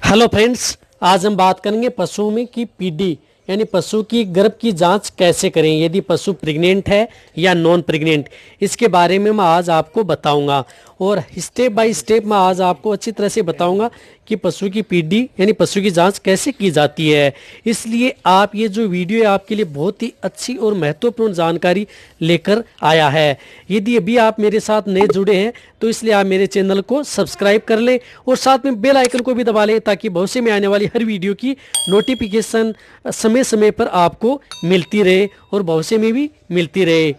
Hello friends, आज हम बात करेंगे पशुओं में की पीडी यानी पशु की गर्भ की जांच कैसे करें, यदि पशु प्रेग्नेंट है या नॉन प्रेग्नेंट। इसके बारे में मैं आज आपको बताऊंगा और स्टेप बाय स्टेप मैं आज आपको अच्छी तरह से बताऊंगा कि पशु की पीडी यानी पशु की जांच कैसे की जाती है। इसलिए आप ये जो वीडियो है आपके लिए बहुत ही अच्छी और महत्वपूर्ण जानकारी लेकर आया है। यदि अभी आप मेरे साथ नए जुड़े हैं तो इसलिए आप मेरे चैनल को सब्सक्राइब कर लें और साथ में बेल आइकन को भी दबा लें ताकि भविष्य में आने वाली हर वीडियो की नोटिफिकेशन समय समय पर आपको मिलती रहे और भविष्य में भी मिलती रहे।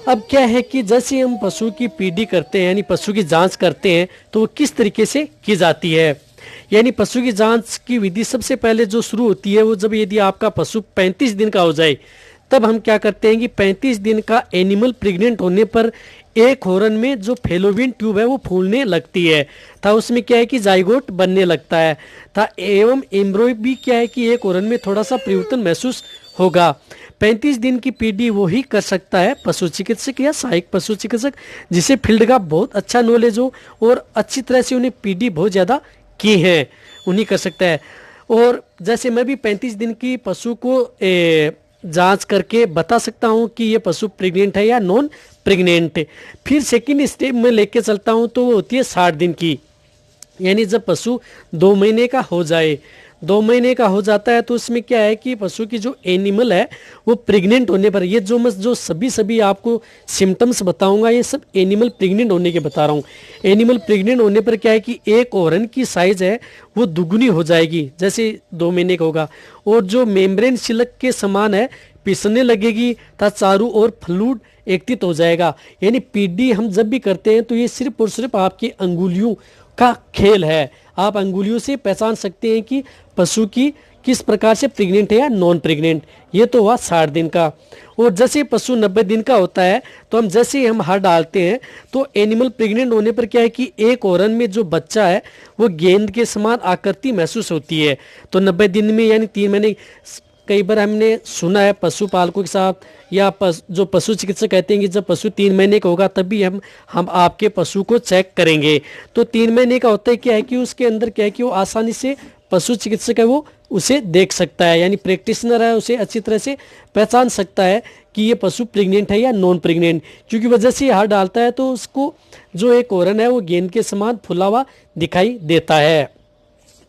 अब क्या है कि जैसे हम पशु की पीडी करते हैं यानी पशु की जांच करते हैं तो वो किस तरीके से की जाती है। यानी पशु की जांच की विधि सबसे पहले जो शुरू होती है वो जब यदि आपका पशु 35 दिन का हो जाए तब हम क्या करते हैं कि 35 दिन का एनिमल प्रेग्नेंट होने पर एक हॉर्न में जो फेलोपियन ट्यूब है वो फूलने लगती है था, उसमें क्या है कि जाइगोट बनने लगता है था एवं एम्ब्रियो भी क्या है कि एक हॉर्न में थोड़ा सा परिवर्तन महसूस होगा। 35 दिन की पीडी वो ही कर सकता है पशु चिकित्सक या सहायक पशु चिकित्सक जिसे फील्ड का बहुत अच्छा नॉलेज हो और अच्छी तरह से उन्हें पीडी बहुत ज़्यादा की है, उन्हीं कर सकता है। और जैसे मैं भी 35 दिन की पशु को जांच करके बता सकता हूं कि ये पशु प्रेग्नेंट है या नॉन प्रेग्नेंट। फिर सेकंड स्टेप में लेके चलता हूं तो वो होती है 60 दिन की, यानी जब पशु 2 महीने का हो जाए, 2 महीने का हो जाता है तो उसमें क्या है कि पशु की जो एनिमल है वो प्रेग्नेंट होने पर, ये जो मैं जो सभी आपको सिम्टम्स बताऊंगा ये सब एनिमल प्रेग्नेंट होने के बता रहा हूँ। एनिमल प्रेग्नेंट होने पर क्या है कि एक ओरन की साइज है वो दुगुनी हो जाएगी जैसे 2 महीने का होगा और जो मेम्ब्रेन सिल्क के समान है पिसने लगेगी तथा चारों ओर फ्लूइड एकत्रित हो जाएगा। यानी पीडी हम जब भी करते हैं तो ये सिर्फ और सिर्फ आपकी अंगुलियों का खेल है। आप अंगुलियों से पहचान सकते हैं कि पशु की किस प्रकार से प्रेग्नेंट है या नॉन प्रेग्नेंट। ये तो हुआ 60 दिन का। और जैसे पशु 90 दिन का होता है तो हम जैसे हम हाथ डालते हैं तो एनिमल प्रेग्नेंट होने पर क्या है कि एक ओरन में जो बच्चा है वो गेंद के समान आकृति महसूस होती है। तो 90 दिन में यानी 3 महीने, कई बार हमने सुना है पशुपालकों के साथ या जो पशु चिकित्सक कहते हैं कि जब पशु 3 महीने का होगा तभी हम आपके पशु को चेक करेंगे। तो 3 महीने का होता है क्या है कि उसके अंदर क्या है कि वो आसानी से पशु चिकित्सक है वो उसे देख सकता है, यानी प्रैक्टिशनर है उसे अच्छी तरह से पहचान सकता है कि ये पशु प्रेग्नेंट है या नॉन प्रेग्नेंट। क्योंकि वजह से हाथ डालता है तो उसको जो एक ओरन है वो गेंद के समान फुला हुआ दिखाई देता है।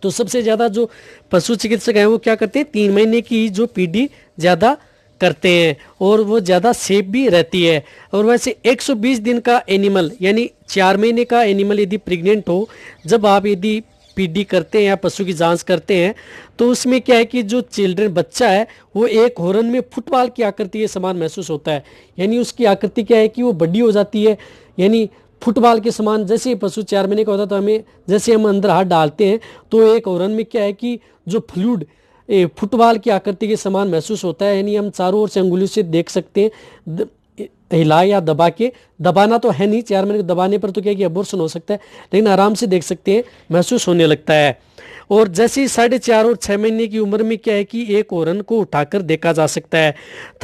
तो सबसे ज़्यादा जो पशु चिकित्सक हैं वो क्या करते हैं 3 महीने की जो पीडी ज़्यादा करते हैं और वो ज़्यादा सेफ भी रहती है। और वैसे 120 दिन का एनिमल यानी 4 महीने का एनिमल यदि प्रेग्नेंट हो, जब आप यदि पीडी करते हैं या पशु की जांच करते हैं तो उसमें क्या है कि जो चिल्ड्रन बच्चा है वो एक हॉर्न में फुटबॉल की आकृति के समान महसूस होता है। यानी उसकी आकृति क्या है कि वो बड़ी हो जाती है, यानी फुटबॉल के समान। जैसे पशु 4 महीने का होता है तो हमें जैसे हम अंदर हाथ डालते हैं तो एक ओरन में क्या है कि जो फ्लूइड फुटबॉल की आकृति के समान महसूस होता है। यानी हम चारों ओर से अंगुलियों से देख सकते हैं, हिला या दबा के, दबाना तो है नहीं, 4 महीने को दबाने पर तो क्या है कि अबॉर्शन हो सकता है, लेकिन आराम से देख सकते हैं महसूस होने लगता है। और जैसे ही 4.5 और 6 महीने की उम्र में क्या है कि एक ओरन को उठाकर देखा जा सकता है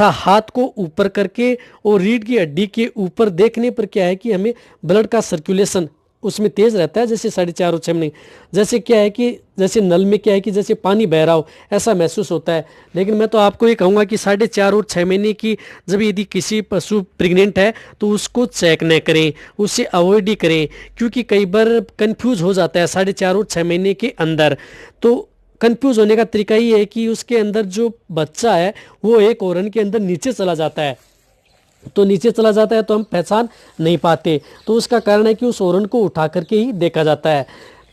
था हाथ को ऊपर करके और रीढ़ की हड्डी के ऊपर देखने पर क्या है कि हमें ब्लड का सर्कुलेशन उसमें तेज रहता है जैसे 4.5 और 6 महीने, जैसे क्या है कि जैसे नल में क्या है कि जैसे पानी बह रहा हो ऐसा महसूस होता है। लेकिन मैं तो आपको ये कहूँगा कि 4.5 और 6 महीने की जब यदि किसी पशु प्रेग्नेंट है तो उसको चेक न करें, उससे अवॉइड ही करें, क्योंकि कई बार कंफ्यूज हो जाता है 4.5 और 6 महीने के अंदर। तो कंफ्यूज होने का तरीका ये है कि उसके अंदर जो बच्चा है वो एक ओरन के अंदर नीचे चला जाता है, तो नीचे चला जाता है तो हम पहचान नहीं पाते। तो उसका कारण है कि उस ओरन को उठा करके ही देखा जाता है।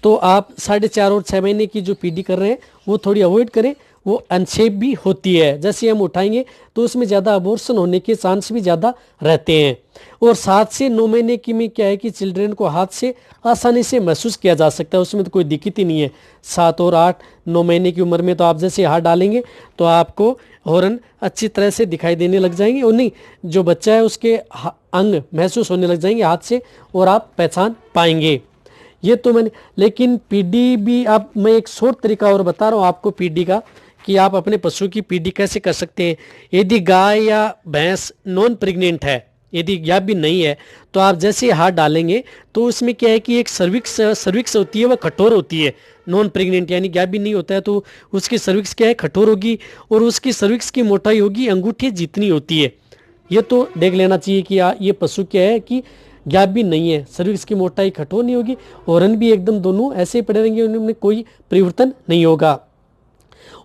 तो आप 4.5 और 6 महीने की जो पीडी कर रहे हैं वो थोड़ी अवॉइड करें, वो अनसेफ भी होती है। जैसे हम उठाएंगे तो उसमें ज़्यादा अबॉर्शन होने के चांस भी ज़्यादा रहते हैं। और 7 से 9 महीने की में क्या है कि चिल्ड्रन को हाथ से आसानी से महसूस किया जा सकता है, उसमें तो कोई दिक्कत ही नहीं है। 7 और 8, 9 महीने की उम्र में तो आप जैसे हाथ डालेंगे तो आपको हॉर्न अच्छी तरह से दिखाई देने लग जाएंगे और नहीं जो बच्चा है उसके अंग महसूस होने लग जाएंगे हाथ से और आप पहचान पाएंगे। ये तो मैंने, लेकिन पीडी भी आप, मैं एक शॉर्ट तरीका और बता रहा हूँ आपको पीडी का कि आप अपने पशु की पीडी कैसे कर सकते हैं। यदि गाय या भैंस नॉन प्रेग्नेंट है यदि ग्याबिन नहीं है तो आप जैसे ही हाथ डालेंगे तो उसमें क्या है कि एक सर्विक्स होती है, वह कठोर होती है। नॉन प्रेग्नेंट यानी ग्याबिन नहीं होता है तो उसकी सर्विक्स क्या है, कठोर होगी, और उसकी सर्विक्स की मोटाई होगी अंगूठे जितनी होती है। ये तो देख लेना चाहिए कि ये पशु क्या है कि ग्याबिन नहीं है, सर्विक्स की मोटाई कठोर नहीं होगी, और रन भी एकदम दोनों ऐसे ही पड़े रहेंगे, उनमें कोई परिवर्तन नहीं होगा।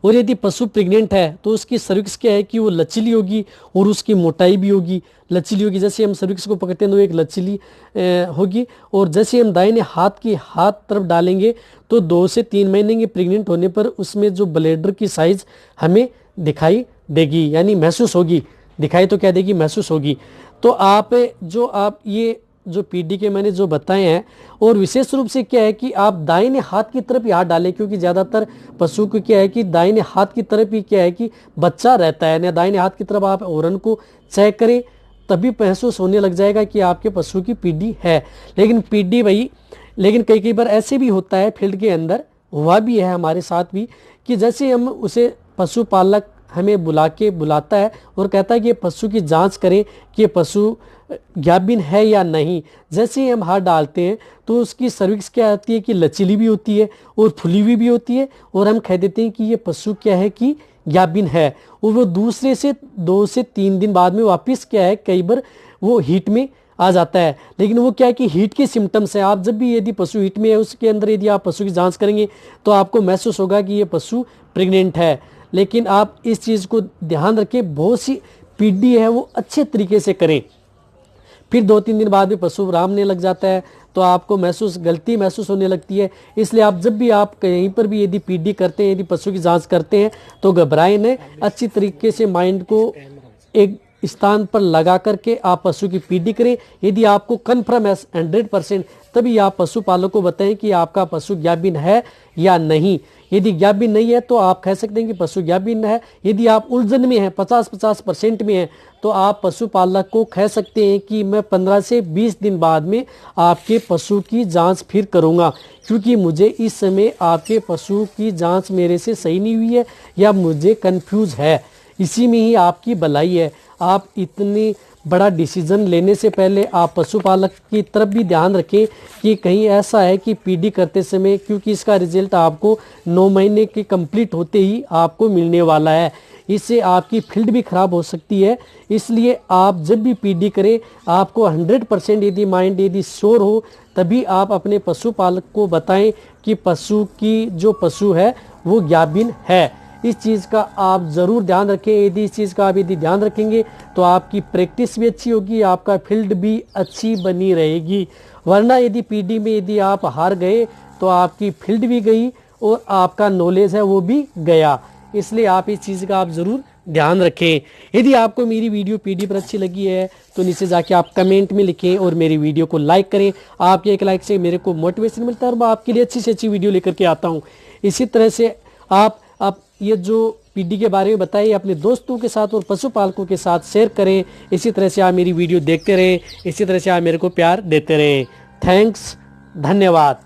और यदि पशु प्रेग्नेंट है तो उसकी सर्विक्स क्या है कि वो लचीली होगी और उसकी मोटाई भी होगी, लचीली होगी। जैसे हम सर्विक्स को पकड़ते हैं तो एक लचीली होगी, और जैसे हम दाहिने हाथ तरफ डालेंगे तो 2 से 3 महीने के प्रेग्नेंट होने पर उसमें जो ब्लैडर की साइज हमें दिखाई देगी, यानी महसूस होगी। दिखाई तो क्या देगी, महसूस होगी। तो आप ये जो पीडी के मैंने जो बताए हैं, और विशेष रूप से क्या है कि आप दाहिने हाथ की तरफ ही हाथ डालें, क्योंकि ज़्यादातर पशु को क्या है कि दाहिने हाथ की तरफ ही क्या है कि बच्चा रहता है। दाहिने हाथ की तरफ आप ओरन को चेक करें, तभी महसूस होने लग जाएगा कि आपके पशु की पीडी है। लेकिन कई बार ऐसे भी होता है, फील्ड के अंदर हुआ भी है हमारे साथ भी, कि जैसे हम उसे पशुपालक हमें बुलाता है और कहता है कि पशु की जांच करें कि ये पशु ग्याबिन है या नहीं। जैसे ही हम हाथ डालते हैं तो उसकी सर्विक्स क्या आती है कि लचीली भी होती है और फुली हुई भी होती है, और हम कह देते हैं कि ये पशु क्या है कि ग्याबिन है। और वो दूसरे से 2 से 3 दिन बाद में वापस क्या है, कई बार वो हीट में आ जाता है। लेकिन वो क्या है कि हीट के सिम्टम्स है। आप जब भी यदि पशु हीट में है, उसके अंदर यदि आप पशु की जांच करेंगे तो आपको महसूस होगा कि ये पशु प्रेग्नेंट है। लेकिन आप इस चीज़ को ध्यान रखें, बहुत सी पीडी है वो अच्छे तरीके से करें। फिर 2-3 दिन बाद भी पशु आरामने लग जाता है तो आपको गलती महसूस होने लगती है। इसलिए आप जब भी आप कहीं पर भी यदि पीडी करते हैं, यदि पशु की जांच करते हैं तो घबराएं नहीं, अच्छी तरीके से माइंड को एक स्थान पर लगा करके आप पशु की पीडी करें। यदि आपको कन्फर्म है 100%, तभी आप पशुपालक को बताएं कि आपका पशु ग्याबिन है या नहीं। यदि ग्याबिन नहीं है तो आप कह सकते हैं कि पशु ग्याबिन है। यदि आप उलझन में हैं, 50% में हैं, तो आप पशुपालक को कह सकते हैं कि मैं 15 से 20 दिन बाद में आपके पशु की जांच फिर करूंगा, क्योंकि मुझे इस समय आपके पशु की जांच मेरे से सही नहीं हुई है या मुझे कंफ्यूज है। इसी में ही आपकी भलाई है। आप इतनी बड़ा डिसीजन लेने से पहले आप पशुपालक की तरफ भी ध्यान रखें कि कहीं ऐसा है कि पीडी करते समय, क्योंकि इसका रिजल्ट आपको 9 महीने के कंप्लीट होते ही आपको मिलने वाला है। इससे आपकी फील्ड भी खराब हो सकती है। इसलिए आप जब भी पीडी करें, आपको 100% यदि श्योर हो, तभी आप अपने पशुपालक को बताएं कि पशु है वो ग्याबिन है। इस चीज़ का आप ज़रूर ध्यान रखें। यदि इस चीज़ का आप ध्यान रखेंगे तो आपकी प्रैक्टिस भी अच्छी होगी, आपका फील्ड भी अच्छी बनी रहेगी। वरना यदि पीडी में यदि आप हार गए तो आपकी फील्ड भी गई और आपका नॉलेज है वो भी गया। इसलिए आप इस चीज़ का आप ज़रूर ध्यान रखें। यदि आपको मेरी वीडियो पीडी पर अच्छी लगी है तो नीचे जाके आप कमेंट में लिखें और मेरी वीडियो को लाइक करें। आपके एक लाइक से मेरे को मोटिवेशन मिलता है और मैं आपके लिए अच्छी से अच्छी वीडियो लेकर के आता हूँ। इसी तरह से आप ये जो पीडी के बारे में बताइए अपने दोस्तों के साथ और पशुपालकों के साथ शेयर करें। इसी तरह से आप मेरी वीडियो देखते रहें, इसी तरह से आप मेरे को प्यार देते रहें। थैंक्स, धन्यवाद।